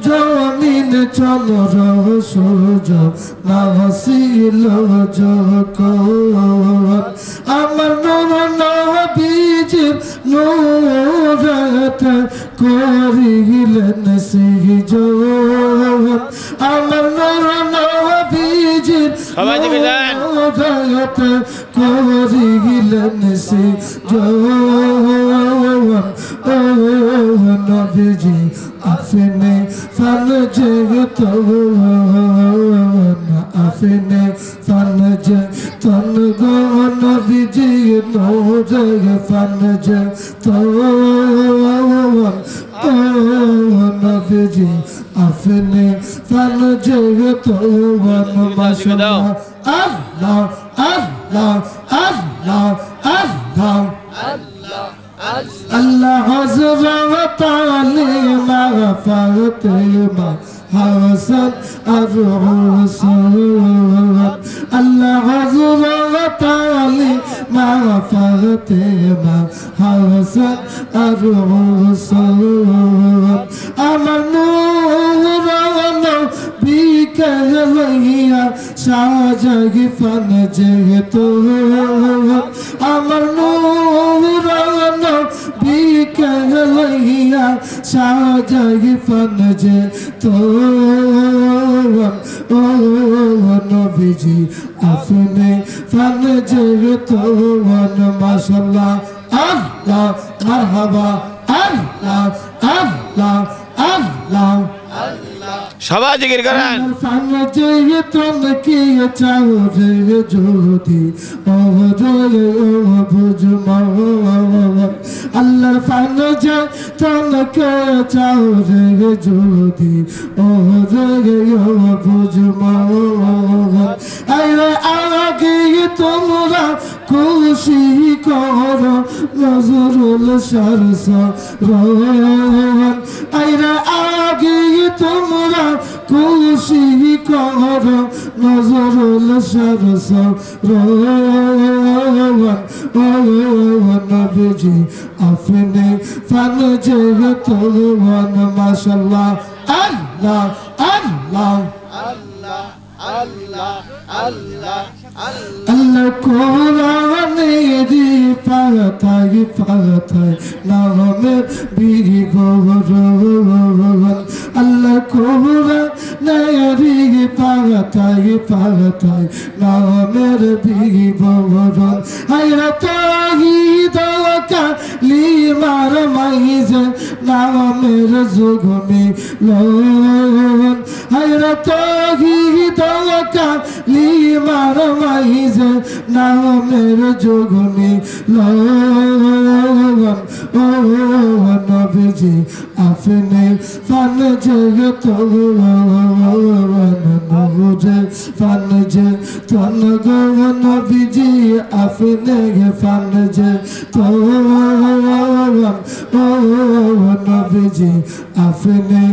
জমিন চন্দ্র সূর্য নাছিল যখন আমার নূর নবীজির নূরতে করিলেন সৃজন আমার নূর নবীজির নূরতে করিলেন সৃজন ও নবীজি আপনি ফানজে আপনি ফানজে তন গো নবীজি নূরে ফানজে ও নবীজি আপনি ফানজে মাশাআল্লাহ আল্লাহ আল্লাহ আল্লাহ আল্লাহ Allah Hazrat Ali Fatima Hasan Ar-Rasul Allah Hazrat Ali Fatima Hasan Ar-Rasul Amar Nur Bika Yaliya Shahjagi Fanje to Amar Nur বিকেলিয়া সাজাই ফানজে তো ও নবীজি আপনি ফানজে তো মাশাআল্লাহ আল্লাহ মারহাবা আল্লাহ আল্লাহ আল্লাহ সবাই জিকির করেন ফানজে তোমাকে চাও রে জ্যোতি ও রে ও বুঝমা আল্লাহর ফানজে তোমাকে চাও রে জ্যোতি ও রে ও বুঝমা আরে আগে তোমরা খুশি করো নজরুল সরস রোহন আরে আগে তোমরা খুশি করো নজরুল সরস রোহন ও নবীজি আপনি ফানজে তোমন মাশাআল্লাহ আল্লাহ আল্লাহ আল্লাহ আল্লাহ আল্লাহ আল্লাহ কোরআনে দি পাতাই পাতাই নামের বিবরণ আল্লাহ কোরআনে দি পাতাই পাতাই নামের বিবরণ হায়রা তাহিদ কালিমার মাইজে নামের যুগমি লোন হায়রা তাহিদ কালিমার মাইজে নামের যুগমি লোন ও নবীজি আপনি ফানজে তো নবুজে ফানজে তন গো নবীজি আপনি ফানজে তো ও নবীজি আপনি